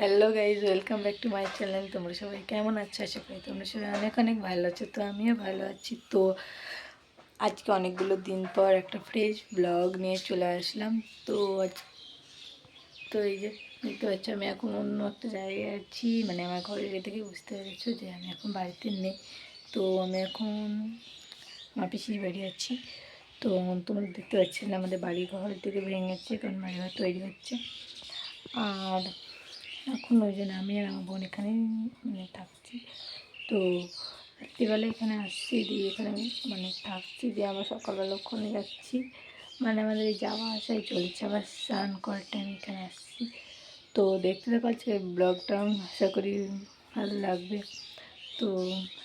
Hello guys, welcome back to my channel. তোমরা সবাই কেমন আছো? আশা করি তোমরা সবাই অনেক অনেক ভালো আছো। তো আমিও ভালো আছি। তো আজকে অনেকগুলো দিন পর একটা ফ্রেশ ব্লগ নিয়ে চলে আসলাম। তো তো এই যে দেখতে পাচ্ছি আমি এখন অন্য একটা জায়গায় আছি, মানে আমার ঘরের থেকে বুঝতে পেরেছো যে আমি এখন বাড়িতে নেই। তো আমি এখন আমার পিসির বাড়ি আছি। তো তোমরা দেখতে পাচ্ছি না, আমাদের বাড়ি ঘর থেকে ভেঙেছে, কারণ বাড়িঘর তৈরি হচ্ছে। আর এখন ওই জন্য আমি আর আমার বোন এখানে মানে থাকছি। তো রাত্রিবেলা এখানে আসছি, দিয়ে এখানে মানে থাকছি, দিয়ে আমরা সকালবেলা ওখানে যাচ্ছি। মানে আমাদের এই যাওয়া আসাই চলছে, আবার স্নান করার টাইম এখানে আসছি। তো দেখতে পাচ্ছি ব্লগটা, আশা করি ভালো লাগবে। তো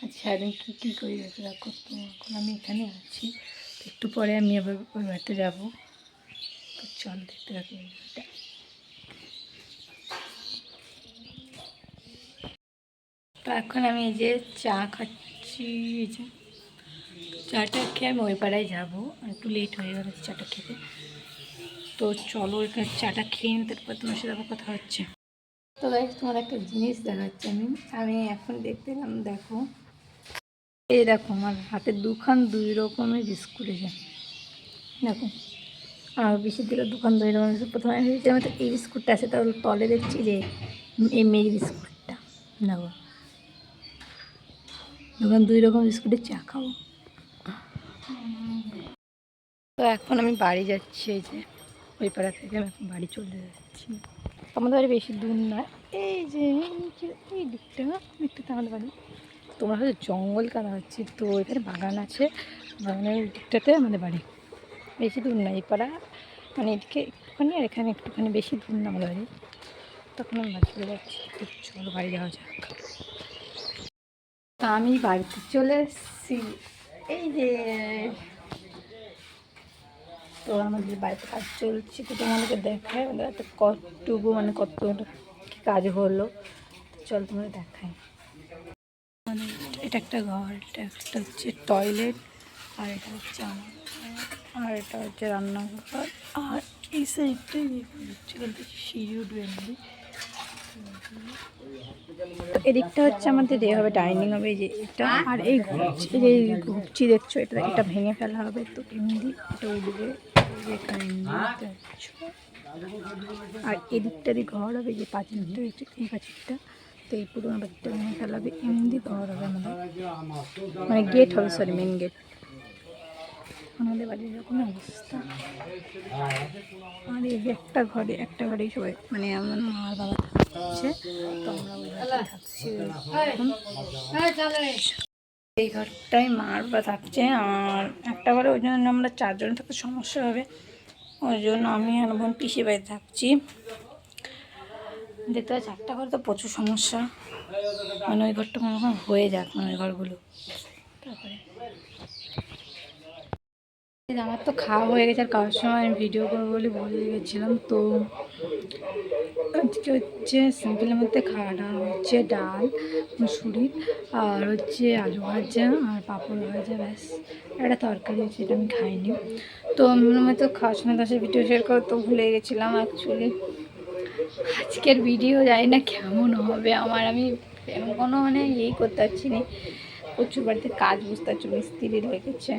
আজ সারাদিন কী করি দেখো। তো এখন আমি এখানে আছি, একটু পরে আমি আবার ওই বাড়িতে যাবো। তো চল দেখতে থাকি ভিডিওটা। তো এখন আমি এই যে চা খাচ্ছি, এই যে চাটা খেয়ে আমি ওই পাড়ায় যাবো, একটু লেট হয়ে গেল চাটা খেতে। তো চলো এখানে চাটা খেয়ে নিই, তারপর তোমার সাথে আবার কথা হচ্ছে। তো গাইস, তোমার একটা জিনিস দেখাচ্ছি আমি আমি এখন দেখতে পেলাম, দেখো এই দেখো আমার হাতে দুই রকমের বিস্কুট এসে দেখো। আর বেশি দিলে দোকান 2 রকমের বিস্কুট। প্রথমে আমি ভেবেছিলাম তো এই বিস্কুটটা আছে, তাহলে তলে দেখছি যে এই মেরি বিস্কুটটা। দেখো, দোকান 2 রকম বিস্কুটের চা খাবো। তো এখন আমি বাড়ি যাচ্ছি, এই যে ওই পাড়া থেকে আমি এখন বাড়ি চলে যাচ্ছি। আমাদের বাড়ি বেশি দূর নয়, এই যে এই দিকটাতে আমাদের বাড়ি। তোমরা হয়তো জঙ্গল কাদা হচ্ছে, তো এখানে বাগান আছে, বাগানের ওই দিকটাতে আমাদের বাড়ি। বেশি দূর নয় এই পাড়া, মানে এদিকে একটুখানি আর এখানে একটুখানি, বেশি দূর না আমাদের বাড়ি। তখন আমি বাড়ি চলে যাচ্ছি। তো চলো বাড়ি যাওয়া যাক। তা আমি বাড়িতে চলে এসেছি, এই যে। তো আমাদের বাড়িতে কাজ চলছে, তো তোমাদেরকে দেখায় আমাদের একটা কতটুকু, মানে কত কী কাজ হলো। চল তোমাদের দেখাই। মানে এটা একটা ঘর, এটা একটা হচ্ছে টয়লেট, আর এটা হচ্ছে আমার, আর এটা হচ্ছে রান্নাঘর। আর এই সাইডটাই দেখতে সিঁড়ি উঠবে। তো এদিকটা হচ্ছে আমাদের এ হবে, ডাইনিং হবে, এই যে এটা। আর এই ঘুপচি দেখছো, এটা ভেঙে ফেলা হবে। তো এমনি এটা উঠবে, এখানে আর এদিকটারই ঘর হবে, যে পাঁচিলটা দেখছো, এই পাঁচিলটা। তো এই পুরোনো পাঁচিলটা ভেঙে ফেলা হবে, এমনি ঘর হবে আমাদের, মানে গেট হবে, সরি মেন গেট। আমাদের বাড়ির এরকম অবস্থা। আর এই যে একটা ঘরেই সবাই, মানে আমার মা আর বাবা থাকছে, তো আমরা ওই ঘরে থাকছি এখন। এই ঘরটাই মা আর বাবা থাকছে, আর একটা ঘরে ওই জন্য আমরা 4 জন থাকতে সমস্যা হবে, ওই জন্য আমি আর বোন পিসি বাড়ি থাকছি। দেখতে পাচ্ছি একটা ঘরে তো প্রচুর সমস্যা, মানে ওই ঘরটা মনে হয় হয়ে যাক, মানে ওই ঘরগুলো। তারপরে আমার তো খাওয়া হয়ে গেছে, আর খাওয়ার সময় আমি ভিডিও করবো বলে ভুলে গেছিলাম। তো আজকে হচ্ছে সিম্পলের মধ্যে খাওয়াটা হচ্ছে ডাল, মুসুরির, আর হচ্ছে আলু ভাজা, আর পাঁপড় ভাজা, ব্যাস। একটা তরকারি হচ্ছে, এটা আমি খাইনি। তো আমি তো খাওয়ার সময় তার সাথে ভিডিও শেয়ার করতে ভুলে গেছিলাম অ্যাকচুয়ালি। আজকের ভিডিও জানি না কেমন হবে আমার, আমি এমন কোনো মানে ইয়েই করতে পারছি না। প্রচুর বাড়িতে কাজ, বুঝতে পারছি মিস্ত্রি লেগেছে।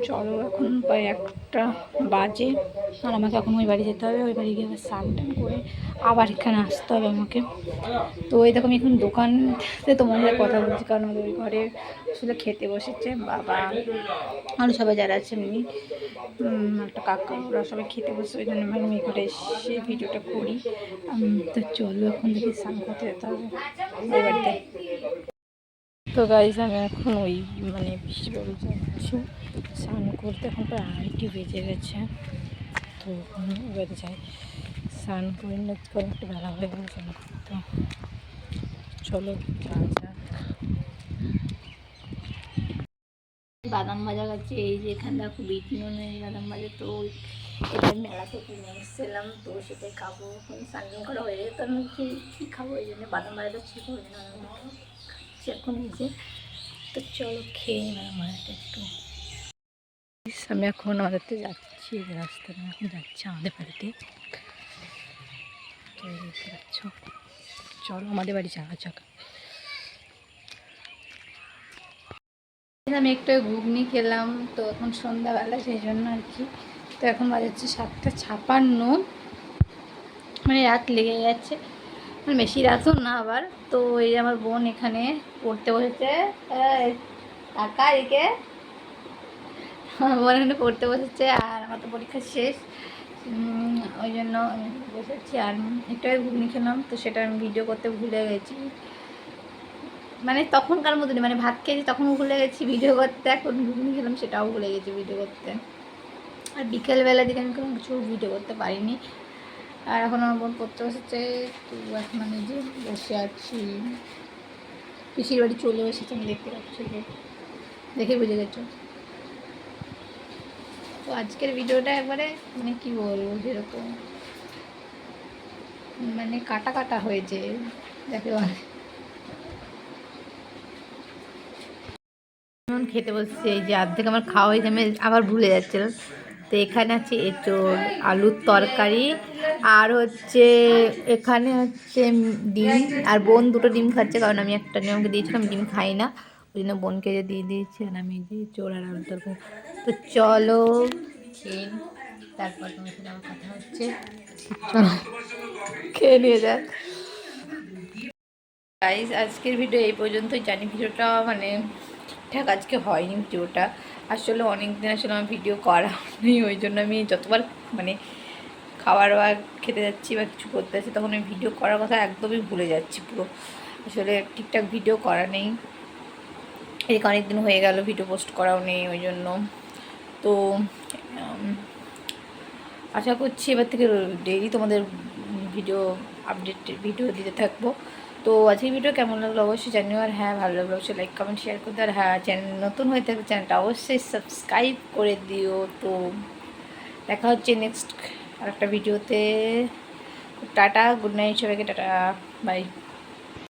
চলো এখন প্রায় 1টা বাজে, আর আমাকে এখন ওই বাড়ি যেতে হবে। ওই বাড়ি গিয়ে আবার স্নান টান করে আবার এখানে আসতে হবে আমাকে। তো ওই দেখো আমি এখন দোকানতে তোমার সাথে কথা বলছি, কারণ আমাদের ওই ঘরে আসলে খেতে বসেছে বাবা, আরও সবাই যারা আছে এমনি, একটা কাকা, ওরা সবাই খেতে বসে, ওই জন্য আমি এই ঘরে এসে ভিডিওটা করি। তো চলো এখন দেখি স্নান করতে যেতে হবে ওই বাড়িতে। তো গাইজ আমি এখন ওই মানে পিসি বাড়ি যাচ্ছি স্নান করতে, এখন প্রায় 2:30 বেজে গেছে। তো এবারে যাই স্নান করে না, কারণ একটু বেলা হয়ে গেল স্নান করতে। চলো যাওয়া যাক। বাদাম ভাজা খাচ্ছি, এই যে এখানে দেখো বিট নুনের বাদাম ভাজা। তো এটা মেলা থেকে নিয়ে এসেছিলাম, তো সেটাই খাবো। এখন স্নান করা হয়ে গেছে, তো আমি কী খাবো, এই জন্য বাদাম ভাজাটা ছিল, ওই জন্য আমি খাচ্ছি এখন এই যে। তো চলো খেয়ে নিই বাদাম ভাজাটা একটু। আমি এখন আমাদের যাচ্ছি, রাস্তায় এখন যাচ্ছি আমাদের বাড়িতে। তো দেখতে পাচ্ছ, চলো আমাদের বাড়ি যাওয়া যাক। আমি একটু ঘুগনি খেলাম, তো এখন সন্ধ্যাবেলা সেই জন্য আর কি। তো এখন বাজাচ্ছে 7:56, মানে রাত লেগে যাচ্ছে, মানে বেশি রাতও না আবার। তো এই আমার বোন এখানে পড়তে বসেছে, কাকা এদিকে আমার বোন এখানে পড়তে বসেছে, আর আমার তো পরীক্ষা শেষ, ওই জন্য আমি বসেছি। আর একটু ঘুগনি খেলাম, তো সেটা আমি ভিডিও করতে ভুলে গেছি, মানে তখনকার মতনই, মানে ভাত খেয়েছি তখন ভুলে গেছি ভিডিও করতে, এখন ঘুগনি খেলাম সেটাও ভুলে গেছি ভিডিও করতে। আর বিকেলবেলা দিকে আমি কোনো কিছু ভিডিও করতে পারিনি। আর এখন আমার বোন পড়তে বসেছে, তো এখন আমি যে বসে আছি, পিসির বাড়ি চলে এসেছে, আমি দেখতে পাচ্ছি, দেখে বুঝে গেছো। তো আজকের ভিডিওটা একবারে মানে কী বলবো, যেরকম মানে কাটা কাটা হয়েছে যাকে বলে। এখন খেতে বসছি, এই যে অর্ধেক আমার খাওয়া হয়েছে, আমি আবার ভুলে যাচ্ছিলাম। তো এখানে আছে এঁচোড়, আলুর তরকারি, আর হচ্ছে এখানে হচ্ছে ডিম। আর বোন দুটো ডিম খাচ্ছে, কারণ আমি একটা নিয়মকে দিয়েছিলাম, ডিম খাই না, ওই জন্য বোনকে যে দিয়ে দিয়েছি। আর আমি যে এঁচোড় আর আলুর তরকারি। তো চলো খেয়ে তারপর তোমার সাথে আমার কথা হচ্ছে, চলো খেয়ে নিয়ে যাক। গাইস, আজকের ভিডিও এই পর্যন্তই। জানি ভিডিওটা মানে ঠিকঠাক আজকে হয়নি ভিডিওটা, আসলে অনেক দিন আসলে আমার ভিডিও করা নেই, ওই জন্য আমি যতবার মানে খাবার বা খেতে যাচ্ছি বা কিছু করতে যাচ্ছি, তখন আমি ভিডিও করার কথা একদমই ভুলে যাচ্ছি পুরো, আসলে ঠিকঠাক ভিডিও করা নেই। এদিকে অনেক দিন হয়ে গেল ভিডিও পোস্ট করাও নেই, ওই জন্য। তো আশা করছি এবার থেকে ডেইলি তোমাদের ভিডিও আপডেট ভিডিও দিতে থাকবো। তো আজকের ভিডিও কেমন লাগলো অবশ্যই জানিও, আর হ্যাঁ ভালো লাগলো অবশ্যই লাইক কমেন্ট শেয়ার করতে, আর হ্যাঁ চ্যানেল নতুন হয়ে থাকলে চ্যানেলটা অবশ্যই সাবস্ক্রাইব করে দিও। তো দেখা হচ্ছে নেক্সট আর একটা ভিডিওতে। টাটা, গুড নাইট সবাইকে, টাটা, বাই।